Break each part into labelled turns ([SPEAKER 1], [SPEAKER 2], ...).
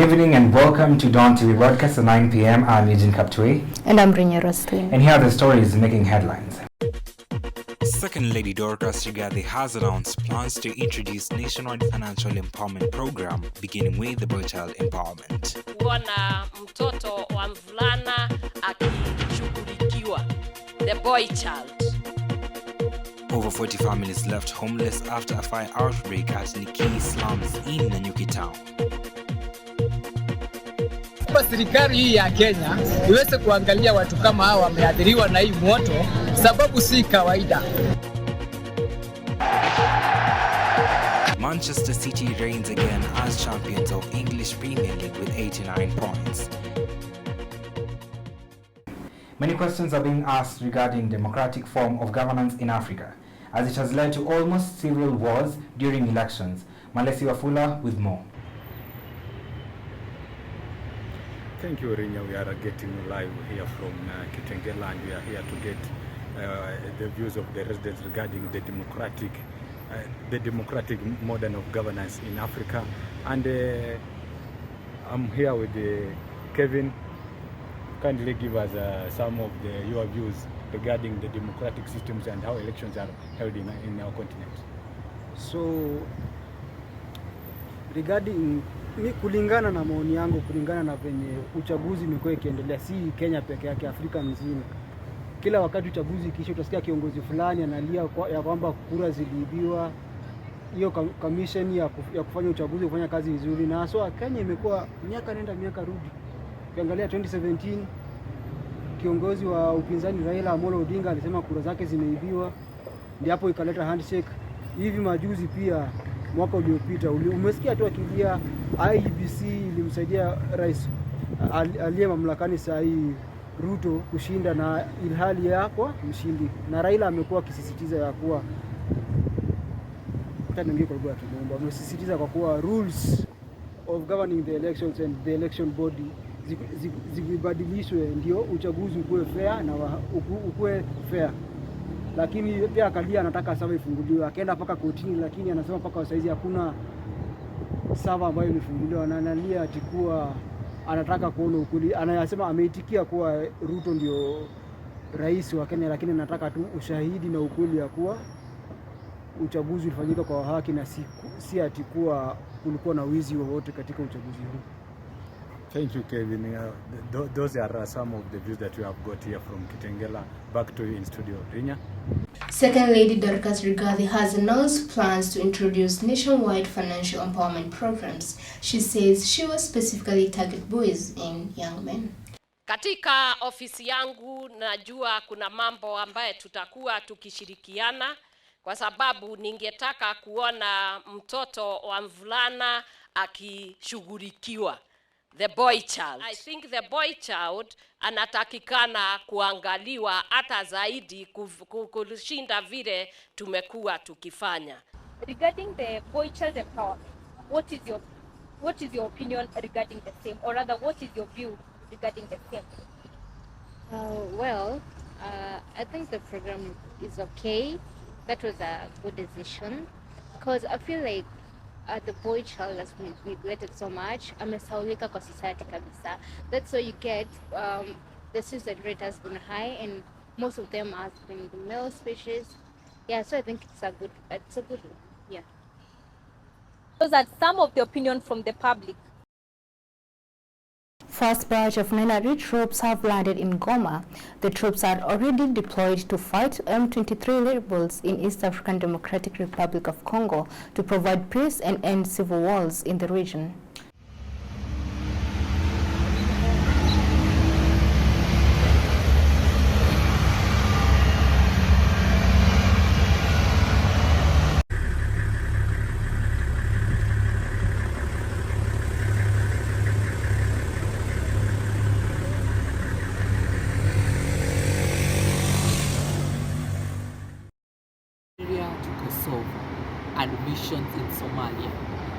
[SPEAKER 1] evening and welcome to Dawn TV broadcast at 9 p.m. I'm Eugene Kaptui.
[SPEAKER 2] And I'm Rinya Rostlin.
[SPEAKER 1] And here are the stories making headlines.
[SPEAKER 3] Second Lady Dorcas Rigathi has announced plans to introduce nationwide financial empowerment program beginning with the boy child empowerment.
[SPEAKER 4] Kuona mtoto wa mvulana akishughulikiwa, the boy child.
[SPEAKER 3] Over 40 families left homeless after a fire outbreak at Nikki slums in Nanyuki town.
[SPEAKER 5] Serikali hii ya Kenya iweze kuangalia watu kama hawa wameathiriwa na hii moto, sababu si kawaida.
[SPEAKER 3] Manchester City reigns again as champions of English Premier League with 89 points.
[SPEAKER 1] Many questions are being asked regarding democratic form of governance in Africa, as it has led to almost civil wars during elections. Malesi Wafula with more.
[SPEAKER 6] Thank you, Rinya. We are getting live here from Kitengela, and we are here to get the views of the residents regarding the democratic model of governance in Africa. And I'm here with Kevin. Kindly give us some of your views regarding the democratic systems and how elections are held in our continent.
[SPEAKER 7] So regarding kulingana na maoni yangu, kulingana na venye uchaguzi umekuwa ikiendelea, si Kenya peke yake, Afrika mzima, kila wakati uchaguzi kisha utasikia kiongozi fulani analia ya kwamba kura ziliibiwa. Hiyo commission ya kufanya uchaguzi kufanya kazi vizuri, na so Kenya imekuwa miaka nenda miaka rudi. Ukiangalia 2017 kiongozi wa upinzani Raila Amolo Odinga alisema kura zake zimeibiwa, ndio hapo ikaleta handshake. Hivi majuzi pia mwaka uliopita umesikia tu akilia IEBC ilimsaidia rais aliye mamlakani saa hii Ruto kushinda, na ilhali yako mshindi, na Raila amekuwa akisisitiza ya kuwa amesisitiza kwa kuwa rules of governing the elections and the election body zibadilishwe ndio uchaguzi ukuwe fair na ukuwe fair. Lakini pia akalia anataka sava ifunguliwe, akaenda paka kotini, lakini anasema paka saizi hakuna sava ambayo imefunguliwa, na analia atikuwa anataka kuona ukweli. Anayasema ameitikia kuwa Ruto ndio rais wa Kenya, lakini anataka tu ushahidi na ukweli ya kuwa uchaguzi ulifanyika kwa haki na si atikuwa kulikuwa na wizi wowote katika uchaguzi huu.
[SPEAKER 6] Thank you, Kevin. Those are some of the views that we have got here from Kitengela. Back to you in studio, Rinya.
[SPEAKER 2] Second Lady Dorcas Rigathi has announced plans to introduce nationwide financial empowerment programs. She says she will specifically target boys and young men.
[SPEAKER 4] Katika ofisi yangu najua kuna mambo ambaye tutakuwa tukishirikiana, kwa sababu ningetaka kuona mtoto wa mvulana akishughulikiwa, the boy child. I think the boy child anatakikana kuangaliwa hata zaidi kushinda vile tumekuwa tukifanya.
[SPEAKER 8] Regarding the boy child empowerment, what is your opinion regarding the same, or rather what is your view regarding the same?
[SPEAKER 9] I think the program is okay. That was a good decision, because I feel like the boy child has been neglected so much. Amesaulika kwa society kabisa. That's why you get the suicide rate has been high, and most of them has been the male species. Yeah, so I think it's a good one. Yeah.
[SPEAKER 8] Those are some of the opinion from the public.
[SPEAKER 2] First batch of NENARI troops have landed in Goma. The troops are already deployed to fight M23 rebels in East African Democratic Republic of Congo to provide peace and end civil wars in the region.
[SPEAKER 10] And missions in Somalia.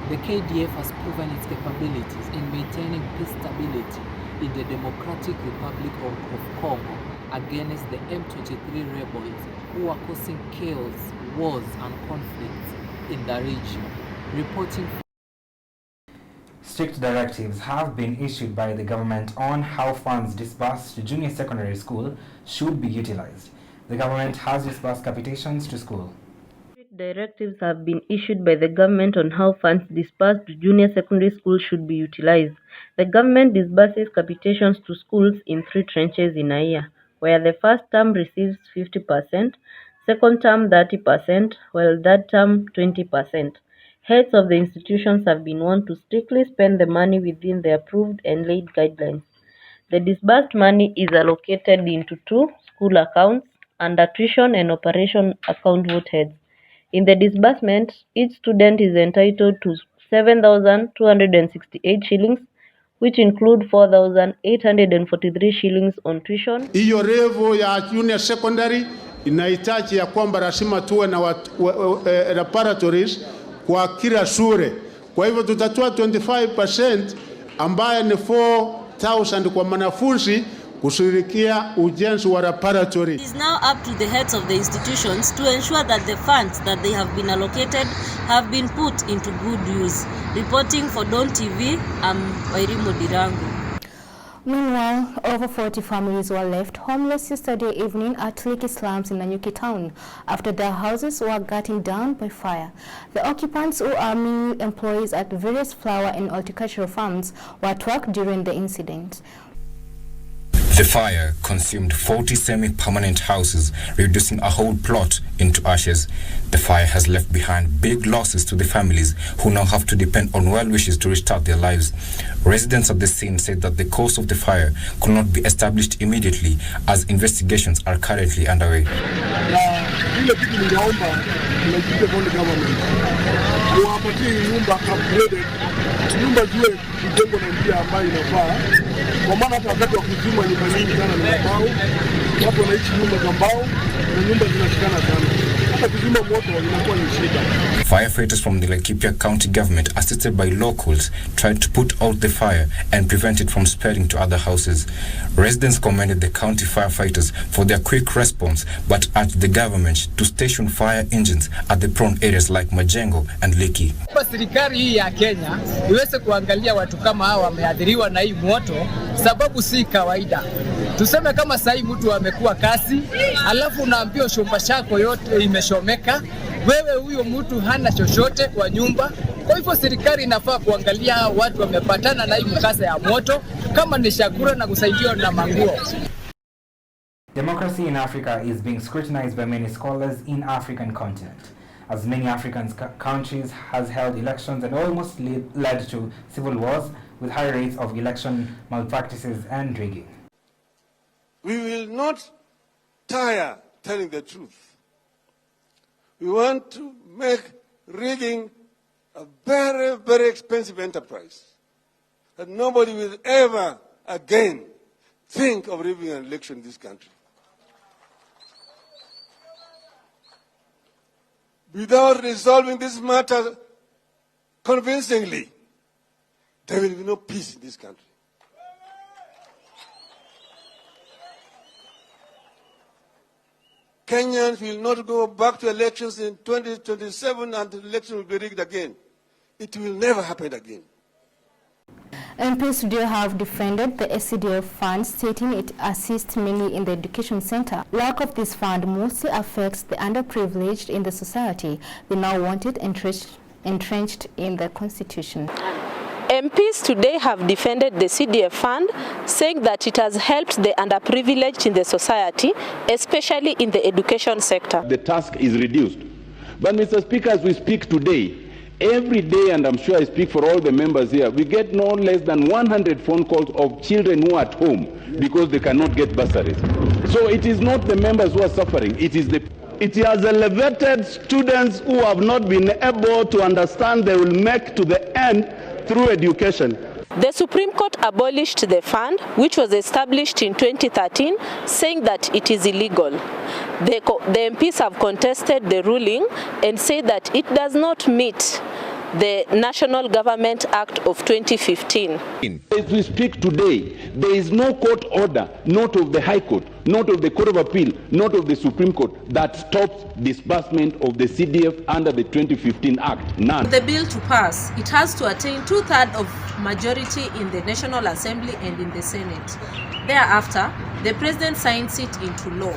[SPEAKER 10] The KDF has proven its capabilities in maintaining peace stability in the Democratic Republic of Congo against the M23 rebels who are causing chaos, wars and conflicts in the region. Reporting
[SPEAKER 1] strict directives have been issued by the government on how funds disbursed to junior secondary school should be utilized. The government has disbursed capitations to school.
[SPEAKER 11] Directives have been issued by the government on how funds disbursed to junior secondary schools should be utilized. The government disburses capitations to schools in 3 tranches in a year, where the first term receives 50%, second term 30%, while third term 20%. Heads of the institutions have been warned to strictly spend the money within the approved and laid guidelines. The disbursed money is allocated into 2 school accounts under tuition and operation account vote heads. In the disbursement, each student is entitled to 7,268 shillings, which include 4,843 shillings on tuition.
[SPEAKER 12] Hiyo level ya junior secondary inahitaji ya kwamba lazima tuwe na laboratories kwa kila shule. Kwa hivyo tutatoa 25% ambaye ni 4,000 kwa mwanafunzi kushirikia ujenzi wa laboratory.
[SPEAKER 13] It is now up to the heads of the institutions to ensure that the funds that they have been allocated have been put into good use. Reporting for Don TV, I'm Wairimu Dirangu.
[SPEAKER 2] Meanwhile, over 40 families were left homeless yesterday evening at Lekki slums in Nanyuki town after their houses were gutted down by fire. The occupants, who are mainly employees at various flower and horticultural farms, were at work during the incident.
[SPEAKER 14] The fire consumed 40 semi-permanent houses, reducing a whole plot into ashes. The fire has left behind big losses to the families, who now have to depend on well wishes to restart their lives. Residents at the scene said that the cause of the fire could not be established immediately, as investigations are currently underway.
[SPEAKER 15] Nyumba ziwe kujengwa na njia ambayo inafaa, kwa maana hata wakati wa kuzima nyumba nyingi sana ni mbao, watu wanaishi nyumba za mbao na nyumba zinashikana sana, hata kuzima moto inakuwa ni shida.
[SPEAKER 14] Firefighters from the Laikipia County government, assisted by locals, tried to put out the fire and prevent it from spreading to other houses. Residents commended the county firefighters for their quick response, but urged the government to station fire engines at the prone areas like Majengo and Lekki.
[SPEAKER 5] Serikali hii ya Kenya iweze kuangalia watu kama hawa wameathiriwa na hii moto, sababu si kawaida. Tuseme kama sasa mtu amekuwa kasi, alafu unaambiwa shamba chako yote imeshomeka, wewe huyo mtu hana chochote kwa nyumba. Kwa hivyo serikali inafaa kuangalia watu wamepatana na hii mkasa ya moto, kama ni chakula na kusaidiwa na manguo.
[SPEAKER 1] Democracy in Africa is being scrutinized by many scholars in African continent, as many African countries has held elections and almost led to civil wars with high rates of election malpractices and rigging.
[SPEAKER 16] We will not tire telling the truth. We want to make rigging a very, very expensive enterprise that nobody will ever again think of rigging an election in this country. Without resolving this matter convincingly, there will be no peace in this country. Kenyans will not go back to elections in 2027 and the election will be rigged again. It will never happen again.
[SPEAKER 2] MPs today have defended the SCDF fund, stating it assists mainly in the education sector. Lack of this fund mostly affects the underprivileged in the society. They now want it entrenched in the constitution.
[SPEAKER 17] MPs today have defended the CDF fund, saying that it has helped the underprivileged in the society, especially in the education sector.
[SPEAKER 18] The task is reduced. But Mr. Speaker, as we speak today, every day, and I'm sure I speak for all the members here, we get no less than 100 phone calls of children who are at home because they cannot get bursaries. So it is not the members who are suffering, it is the... It has elevated students who have not been able to understand they will make to the end through education.
[SPEAKER 17] The Supreme Court abolished the fund, which was established in 2013, saying that it is illegal. The MPs have contested the ruling and say that it does not meet the National Government Act of 2015.
[SPEAKER 18] As we speak today, there is no court order, not of the High Court, not of the Court of Appeal, not of the Supreme Court, that stops disbursement of the CDF under the 2015 Act. None.
[SPEAKER 17] For the bill to pass, it has to attain 2/3 of majority in the National Assembly and in the Senate. Thereafter, the President signs it into law.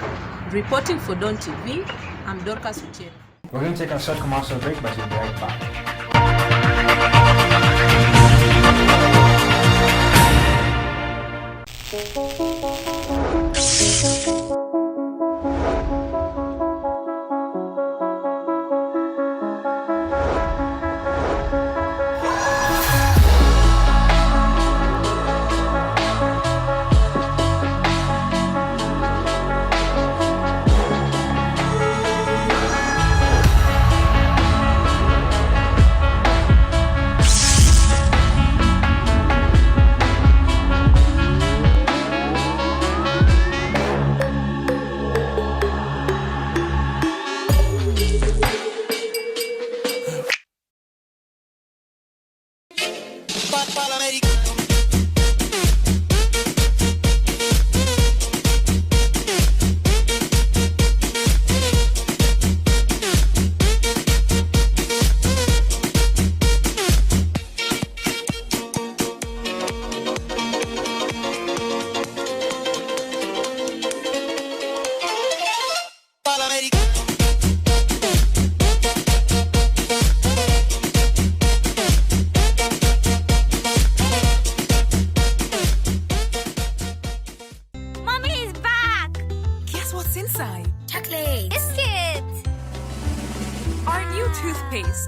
[SPEAKER 17] Reporting for Dawn TV, I'm Dorcas Otieno.
[SPEAKER 1] We're going to take a short commercial break, but we'll be right back.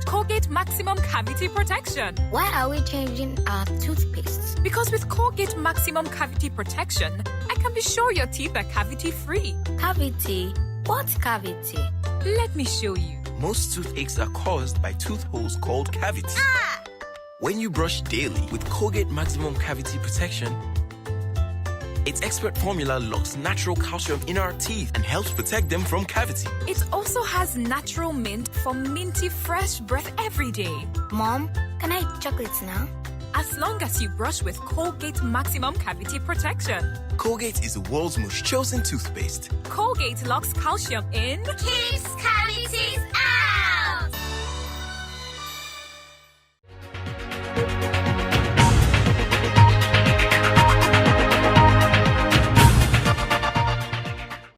[SPEAKER 19] Colgate Maximum Cavity Protection.
[SPEAKER 20] Why are we changing our toothpaste?
[SPEAKER 19] Because with Colgate Maximum Cavity Protection, I can be sure your teeth are cavity-free.
[SPEAKER 20] Cavity? What cavity?
[SPEAKER 19] Let me show you.
[SPEAKER 21] Most toothaches are caused by tooth holes called cavities. When you brush daily with Colgate Maximum Cavity Protection, its expert formula locks natural calcium in our teeth and helps protect them from cavity.
[SPEAKER 19] It also has natural mint for minty fresh breath every day.
[SPEAKER 20] Mom, can I eat chocolates now?
[SPEAKER 19] As long as you brush with Colgate Maximum Cavity Protection.
[SPEAKER 21] Colgate is the world's most chosen toothpaste.
[SPEAKER 19] Colgate locks calcium in,
[SPEAKER 20] keeps cavities out!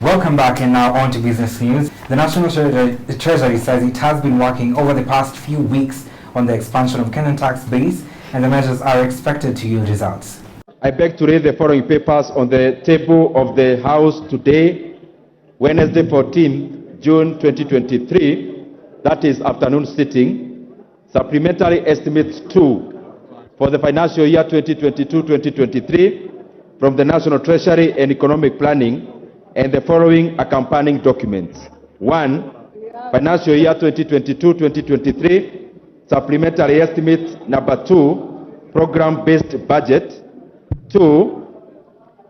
[SPEAKER 1] Welcome back, and now on to business news. The National Treasury says it has been working over the past few weeks on the expansion of Kenyan tax base, and the measures are expected to yield results.
[SPEAKER 22] I beg to read the following papers on the table of the House today, Wednesday 14 June 2023, that is afternoon sitting. Supplementary estimates 2 for the financial year 2022-2023 from the National Treasury and Economic Planning, and the following accompanying documents. 1. Financial year 2022-2023, supplementary estimate number 2, program-based budget. 2.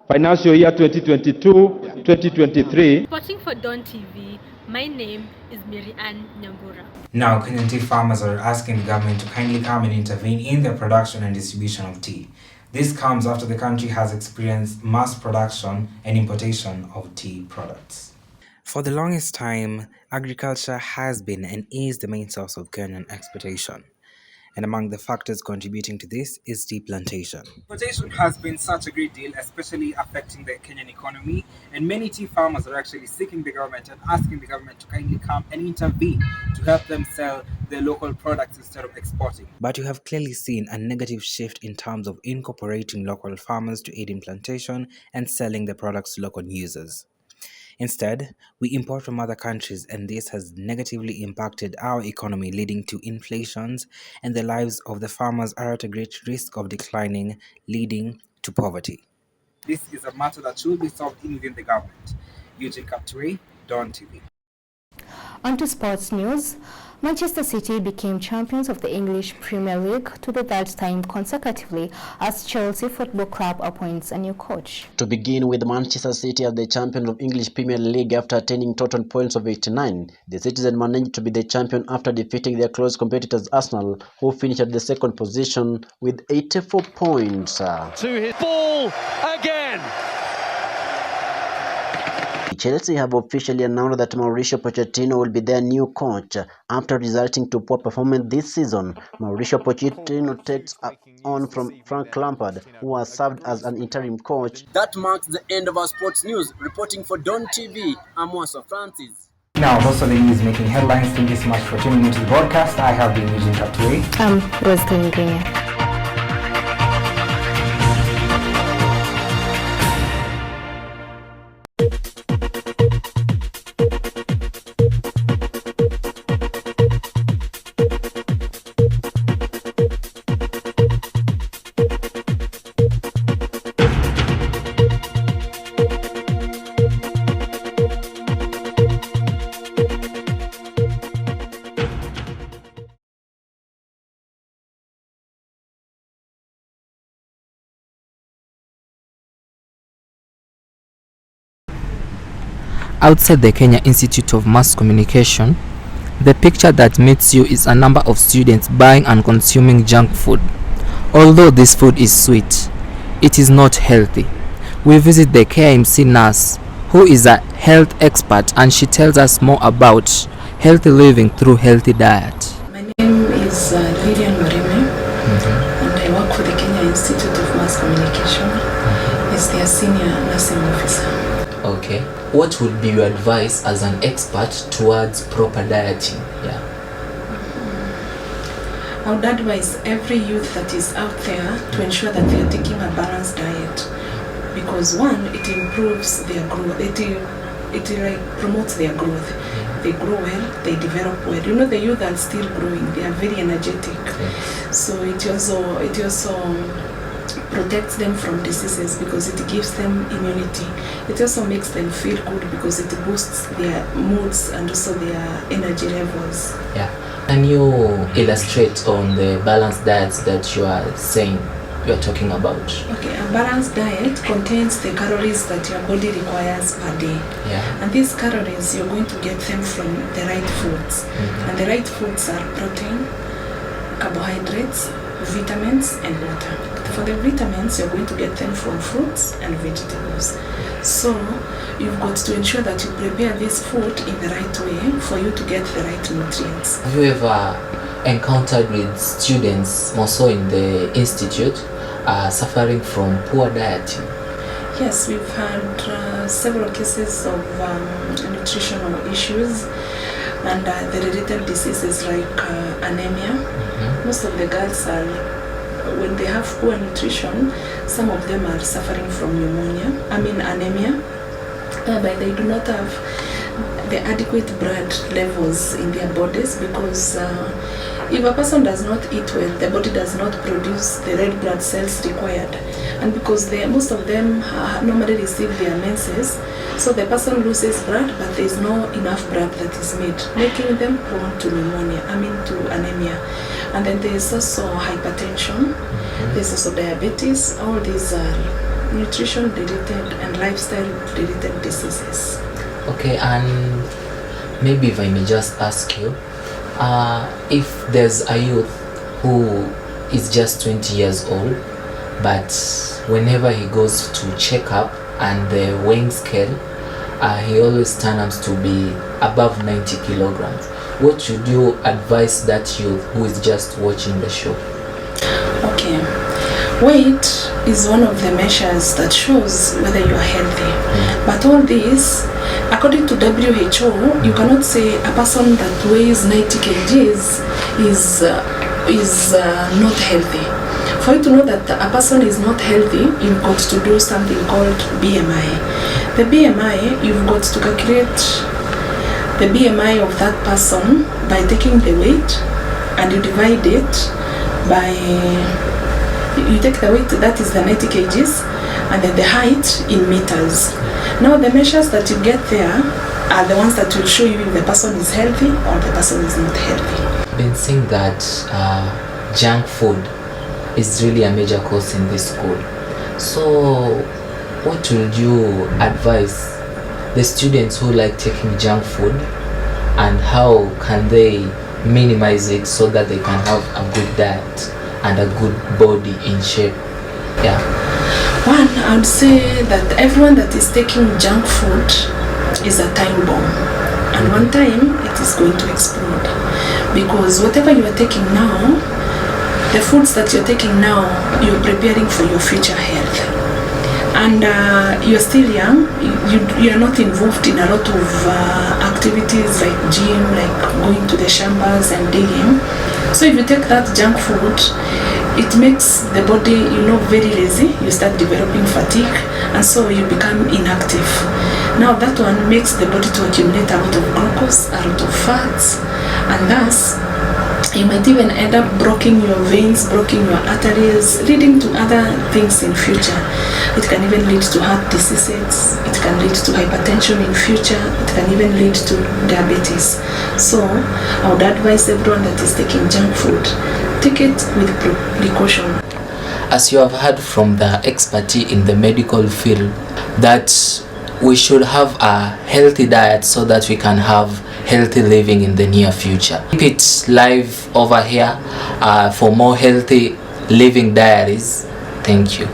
[SPEAKER 22] Financial year 2022-2023.
[SPEAKER 23] Reporting for Dawn TV, my name is Mary Ann Nyambura.
[SPEAKER 1] Now, Kenyan tea farmers are asking the government to kindly come and intervene in the production and distribution of tea. This comes after the country has experienced mass production and importation of tea products.
[SPEAKER 3] For the longest time, agriculture has been and is the main source of Kenyan exportation. And among the factors contributing to this is tea plantation.
[SPEAKER 1] Importation has been such a great deal, especially affecting the Kenyan economy, and many tea farmers are actually seeking the government and asking the government to kindly come and intervene to help them sell their local products instead of exporting.
[SPEAKER 3] But you have clearly seen a negative shift in terms of incorporating local farmers to aid in plantation and selling the products to local users. Instead, we import from other countries, and this has negatively impacted our economy, leading to inflations, and the lives of the farmers are at a great risk of declining, leading to poverty.
[SPEAKER 1] This is a matter that should be solved within the government. Eugene Kapture, Dawn TV.
[SPEAKER 2] On to sports news. Manchester City became champions of the English Premier League to the third time consecutively as Chelsea Football Club appoints a new coach.
[SPEAKER 4] To begin with, Manchester City as the champion of English Premier League after attaining total points of 89. The Citizens managed to be the champion after defeating their close competitors Arsenal, who finished at the second position with 84 points.
[SPEAKER 6] To his ball again.
[SPEAKER 4] Chelsea have officially announced that Mauricio Pochettino will be their new coach after resulting to poor performance this season. Mauricio Pochettino takes on from Frank Lampard, who has served as an interim coach. That marks the end of our sports news. Reporting for Don TV, I'm Wasa Francis.
[SPEAKER 1] Now, those are the news making headlines. Thank you so much for tuning into the broadcast. I have been Eugene Katui.
[SPEAKER 2] I'm Roslyn Green.
[SPEAKER 10] Outside the Kenya Institute of Mass Communication, the picture that meets you is a number of students buying and consuming junk food. Although this food is sweet, it is not healthy. We visit the KMC nurse, who is a health expert, and she tells us more about healthy living through healthy diet.
[SPEAKER 7] My name is Lilian Marime, and I work for the Kenya Institute of Mass Communication as their senior nursing officer.
[SPEAKER 10] Okay. What would be your advice as an expert towards proper dieting? Yeah.
[SPEAKER 7] I would advise every youth that is out there to ensure that they are taking a balanced diet, because one, it improves their growth. It like promotes their growth. They grow well, they develop well. You know, the youth are still growing. They are very energetic. So it also protects them from diseases because it gives them immunity. It also makes them feel good because it boosts their moods and also their energy levels.
[SPEAKER 10] Yeah. Can you illustrate on the balanced diets that you are saying you are talking about?
[SPEAKER 7] Okay, a balanced diet contains the calories that your body requires per day.
[SPEAKER 10] Yeah.
[SPEAKER 7] And these calories, you're going to get them from the right foods. And the right foods are protein, carbohydrates, vitamins and water. For the vitamins, you're going to get them from fruits and vegetables. So you've got to ensure that you prepare this food in the right way for you to get the right nutrients.
[SPEAKER 10] Have you ever encountered with students, more so in the institute, suffering from poor dieting?
[SPEAKER 7] Yes, we've had several cases of nutritional issues and the related diseases like anemia. Most of the girls are, when they have poor nutrition, some of them are suffering from anemia, but they do not have the adequate blood levels in their bodies because if a person does not eat well, the body does not produce the red blood cells required. And because most of them normally receive their menses, so the person loses blood, but there is not enough blood that is made, making them prone to to anemia. And then there is also hypertension, there's also diabetes. All these are nutrition-related and lifestyle-related diseases.
[SPEAKER 10] Okay, and maybe if I may just ask you, if there's a youth who is just 20 years old, but whenever he goes to check up and the weighing scale, he always turns out to be above 90 kilograms. What should you advise that youth who is just watching the show?
[SPEAKER 7] Okay, weight is one of the measures that shows whether you are healthy. But all this, according to WHO, you cannot say a person that weighs 90 kgs is not healthy. For you to know that a person is not healthy, you've got to do something called BMI. The BMI, you've got to calculate the BMI of that person by taking the weight and you divide it by, you take the weight, that is the 90 kgs, and then the height in meters. Now the measures that you get there are the ones that will show you if the person is healthy or the person is not healthy.
[SPEAKER 10] Been saying that junk food is really a major cause in this school. So what would you advise the students who like taking junk food, and how can they minimize it so that they can have a good diet and a good body in shape? Yeah.
[SPEAKER 7] One, I would say that everyone that is taking junk food is a time bomb, and one time it is going to explode, because whatever you are taking now, the foods that you're taking now, you're preparing for your future health. And you're still young, you are not involved in a lot of activities like gym, like going to the shambas and digging. So if you take that junk food, it makes the body, very lazy. You start developing fatigue, and so you become inactive. Now that one makes the body to accumulate a lot of glucose, a lot of fats, and thus you might even end up blocking your veins, blocking your arteries, leading to other things in future. It can even lead to heart diseases, it can lead to hypertension in future, it can even lead to diabetes. So I would advise everyone that is taking junk food, take it with precaution.
[SPEAKER 10] As you have heard from the expertise in the medical field, that we should have a healthy diet so that we can have healthy living in the near future. Keep it live over here for more healthy living diaries. Thank you.